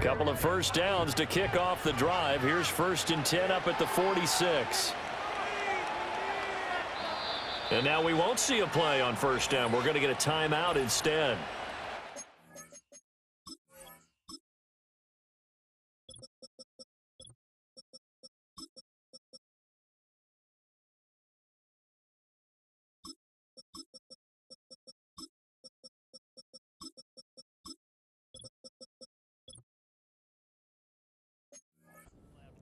Couple of first downs to kick off the drive. Here's 1st and 10 up at the 46. And now we won't see a play on 1st down. We're going to get a timeout instead.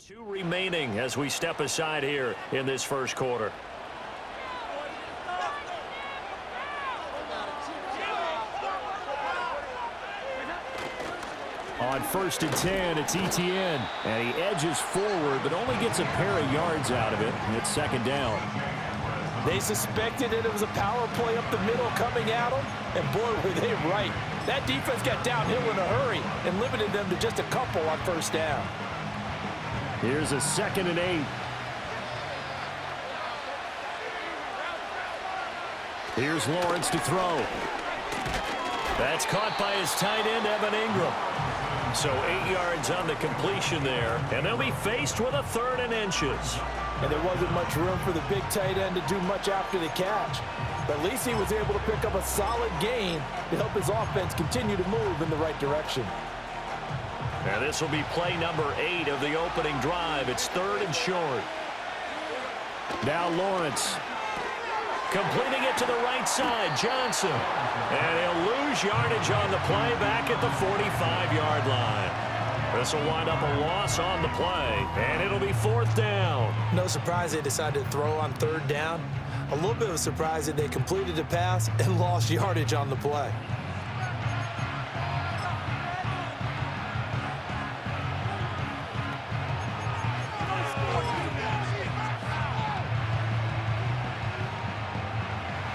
Two remaining as we step aside here in this first quarter. On 1st and 10, it's Etienne, and he edges forward, but only gets a pair of yards out of it, and it's 2nd down. They suspected it was a power play up the middle coming at them, and boy, were they right. That defense got downhill in a hurry and limited them to just a couple on 1st down. Here's a 2nd and 8. Here's Lawrence to throw. That's caught by his tight end, Evan Ingram. So 8 yards on the completion there, and they'll be faced with a 3rd and inches. And there wasn't much room for the big tight end to do much after the catch. But at least he was able to pick up a solid gain to help his offense continue to move in the right direction. And this will be play number 8 of the opening drive. It's 3rd and short. Now Lawrence. Completing it to the right side, Johnson. And he'll lose yardage on the play back at the 45-yard line. This will wind up a loss on the play, and it'll be 4th down. No surprise they decided to throw on 3rd down. A little bit of a surprise that they completed the pass and lost yardage on the play.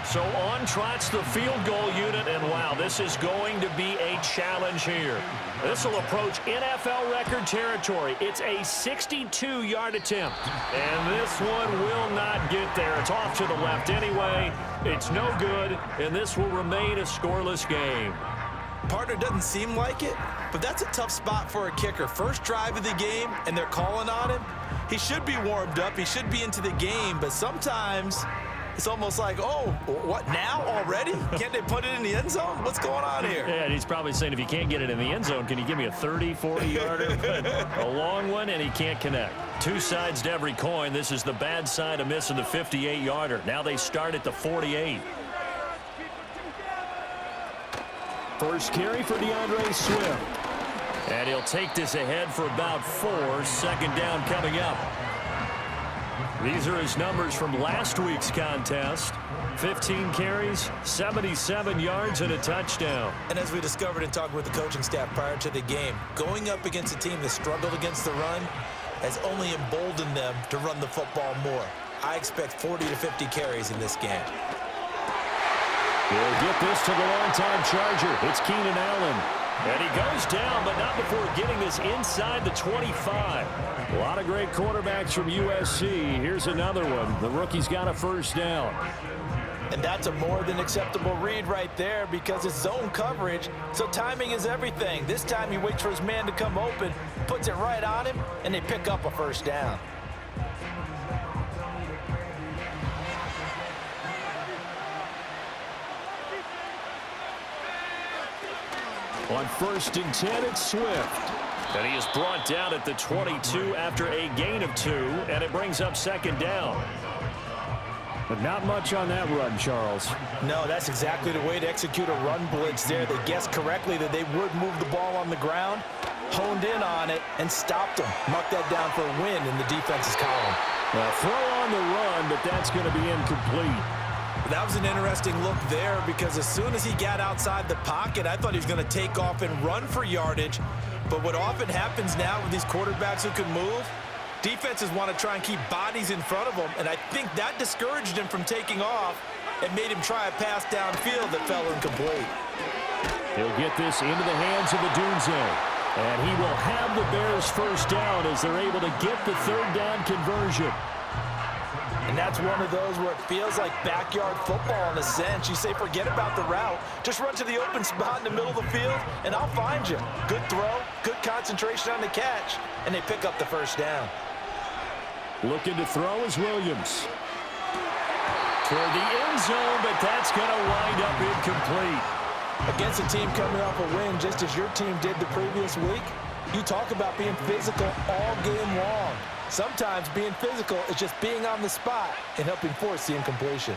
So on trots the field goal unit, and wow, this is going to be a challenge here. This will approach NFL record territory. It's a 62-yard attempt, and this one will not get there. It's off to the left anyway. It's no good, and this will remain a scoreless game. Partner, doesn't seem like it, but that's a tough spot for a kicker. First drive of the game, and they're calling on him. He should be warmed up. He should be into the game, but sometimes it's almost like, oh, what, now already? Can't they put it in the end zone? What's going on here? Yeah, and he's probably saying, if you can't get it in the end zone, can you give me a 30, 40-yarder? But a long one, and he can't connect. Two sides to every coin. This is the bad side of missing the 58-yarder. Now they start at the 48. First carry for DeAndre Swift. And he'll take this ahead for about 4. 2nd down coming up. These are his numbers from last week's contest. 15 carries, 77 yards, and a touchdown. And as we discovered in talking with the coaching staff prior to the game, going up against a team that struggled against the run has only emboldened them to run the football more. I expect 40 to 50 carries in this game. He'll get this to the longtime Charger. It's Keenan Allen. And he goes down, but not before getting this inside the 25. A lot of great quarterbacks from USC. Here's another one. The rookie's got a 1st down. And that's a more than acceptable read right there because it's zone coverage, so timing is everything. This time he waits for his man to come open, puts it right on him, and they pick up a 1st down. On 1st and 10, it's Swift. And he is brought down at the 22 after a gain of 2, and it brings up 2nd down. But not much on that run, Charles. No, that's exactly the way to execute a run blitz there. They guessed correctly that they would move the ball on the ground, honed in on it, and stopped them. Marked that down for a win in the defense's column. Well, throw on the run, but that's going to be incomplete. That was an interesting look there because as soon as he got outside the pocket, I thought he was going to take off and run for yardage. But what often happens now with these quarterbacks who can move, defenses want to try and keep bodies in front of them, and I think that discouraged him from taking off and made him try a pass downfield that fell incomplete. He'll get this into the hands of Adunze, and he will have the Bears' 1st down as they're able to get the 3rd down conversion. And And that's one of those where it feels like backyard football in a sense. You say, forget about the route. Just run to the open spot in the middle of the field, and I'll find you. Good throw, good concentration on the catch, and they pick up the first down. Looking to throw is Williams. Toward the end zone, but that's going to wind up incomplete. Against a team coming off a win, just as your team did the previous week, you talk about being physical all game long. Sometimes being physical is just being on the spot and helping force the incompletion.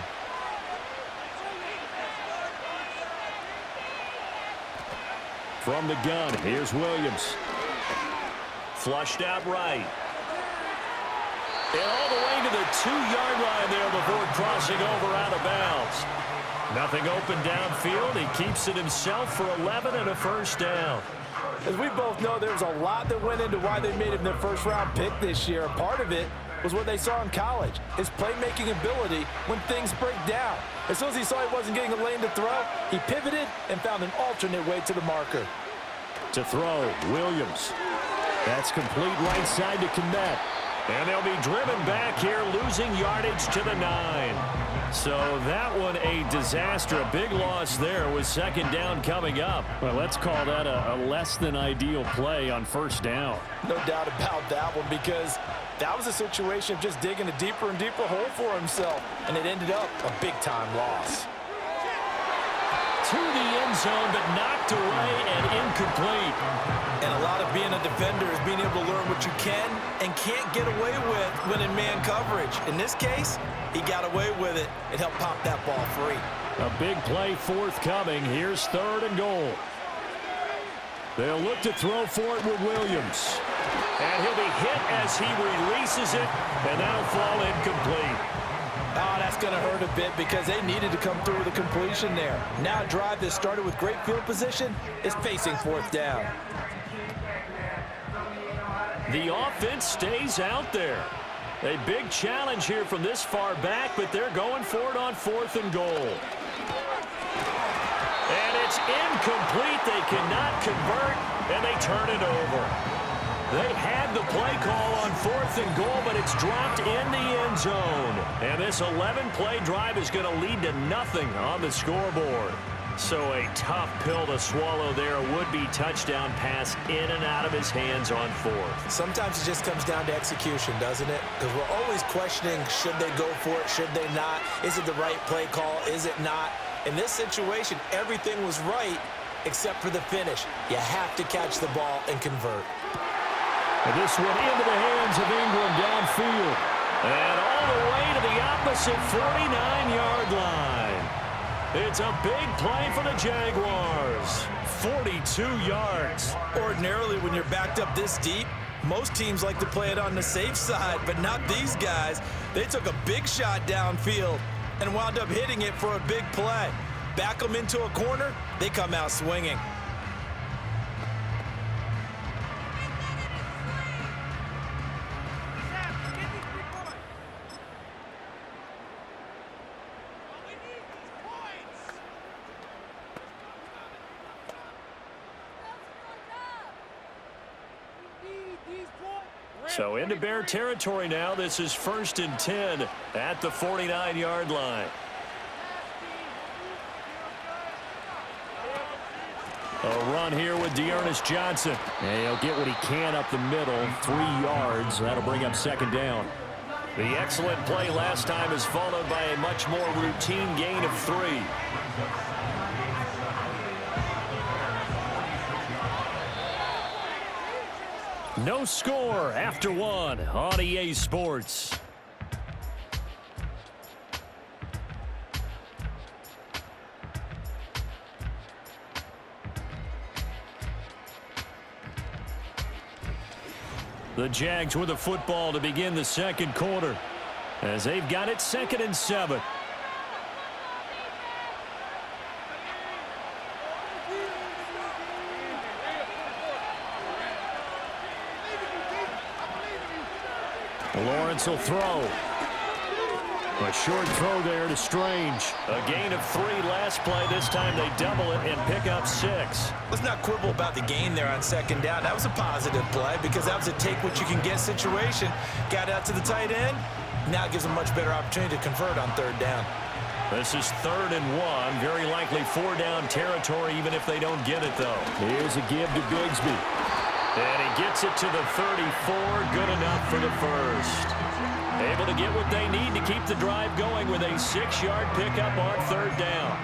From the gun, here's Williams. Flushed out right. And all the way to the 2-yard line there before crossing over out of bounds. Nothing open downfield. He keeps it himself for 11 and a first down. As we both know, there's a lot that went into why they made him their first-round pick this year. Part of it was what they saw in college, his playmaking ability when things break down. As soon as he saw he wasn't getting a lane to throw, he pivoted and found an alternate way to the marker. To throw, Williams. That's complete right side to Kmet. And they'll be driven back here, losing yardage to the 9. So that one a disaster. A big loss there with second down coming up. Well, let's call that a less than ideal play on first down. No doubt about that one, because that was a situation of just digging a deeper and deeper hole for himself, and it ended up a big-time loss. To the end zone, but knocked away and incomplete. And a lot of being a defender is being able to learn what you can and can't get away with when in man coverage. In this case, he got away with it and helped pop that ball free. A big play forthcoming. Here's 3rd and goal. They'll look to throw for it with Williams. And he'll be hit as he releases it, and that'll fall incomplete. Oh, that's going to hurt a bit because they needed to come through with a completion there. Now a drive that started with great field position is facing 4th down. The offense stays out there. A big challenge here from this far back, but they're going for it on 4th and goal. And it's incomplete. They cannot convert, and they turn it over. They had the play call on 4th and goal, but it's dropped in the end zone. And this 11-play drive is going to lead to nothing on the scoreboard. So a tough pill to swallow there. A would-be touchdown pass in and out of his hands on 4th. Sometimes it just comes down to execution, doesn't it? Because we're always questioning, should they go for it, should they not? Is it the right play call, is it not? In this situation, everything was right except for the finish. You have to catch the ball and convert. And this one into the hands of Ingram downfield. And all the way to the opposite 49-yard line. It's a big play for the Jaguars. 42 yards. Ordinarily, when you're backed up this deep, most teams like to play it on the safe side, but not these guys. They took a big shot downfield and wound up hitting it for a big play. Back them into a corner, they come out swinging. So into Bear territory now. This is 1st and 10 at the 49-yard line. A run here with Dearness Johnson. And he'll get what he can up the middle. 3 yards. That'll bring up 2nd down. The excellent play last time is followed by a much more routine gain of 3. No score after 1 on EA Sports. The Jags with the football to begin the 2nd quarter as they've got it 2nd and 7. Lawrence will throw. A short throw there to Strange. A gain of 3 last play. This time they double it and pick up 6. Let's not quibble about the gain there on 2nd down. That was a positive play because that was a take what you can get situation. Got out to the tight end, Now it gives them much better opportunity to convert on third down. This is 3rd and 1. Very likely 4-down territory, even if they don't get it, though. Here's a give to Bigsby. And he gets it to the 34. Good enough for the first. Able to get what they need to keep the drive going with a 6-yard pickup on 3rd down.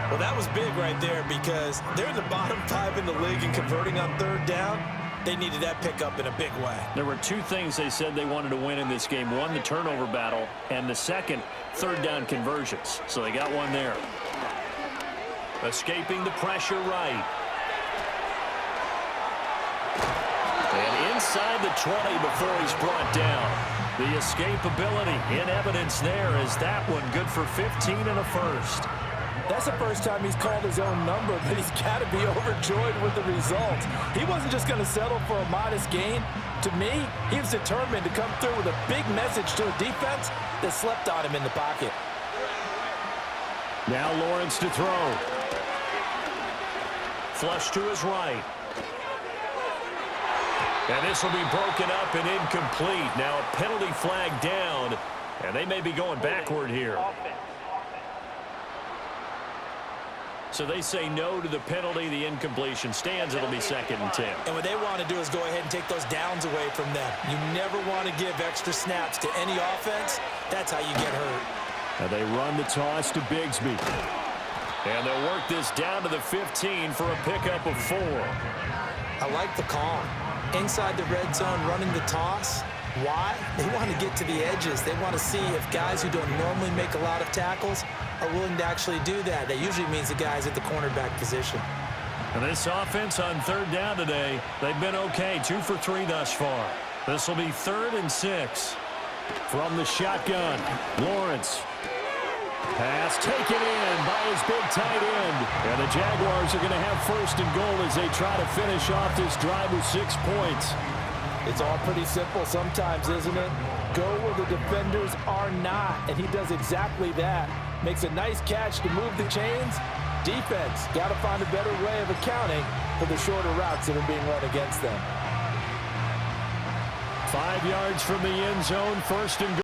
Well, that was big right there because they're in the bottom 5 in the league and converting on 3rd down. They needed that pickup in a big way. There were 2 things they said they wanted to win in this game. One, the turnover battle, and the second, 3rd down conversions. So they got one there. Escaping the pressure right. And inside the 20 before he's brought down. The escapability in evidence there is that one good for 15 and a first. That's the first time he's called his own number, but he's got to be overjoyed with the results. He wasn't just going to settle for a modest gain. To me, he was determined to come through with a big message to a defense that slept on him in the pocket. Now Lawrence to throw. Flush to his right. And this will be broken up and incomplete. Now a penalty flag down, and they may be going backward here. So they say no to the penalty. The incompletion stands. It'll be 2nd and 10. And what they want to do is go ahead and take those downs away from them. You never want to give extra snaps to any offense. That's how you get hurt. Now they run the toss to Bigsby. And they'll work this down to the 15 for a pickup of 4. I like the call. Inside the red zone, running the toss. Why? They want to get to the edges. They want to see if guys who don't normally make a lot of tackles are willing to actually do that. That usually means the guys at the cornerback position. And this offense on 3rd down today, they've been okay. 2 for 3 thus far. This will be 3rd and 6. From the shotgun, Lawrence. Pass taken in by his big tight end. And the Jaguars are going to have 1st and goal as they try to finish off this drive with 6 points. It's all pretty simple sometimes, isn't it? Go where the defenders are not, and he does exactly that. Makes a nice catch to move the chains. Defense got to find a better way of accounting for the shorter routes that are being run against them. 5 yards from the end zone, 1st and goal.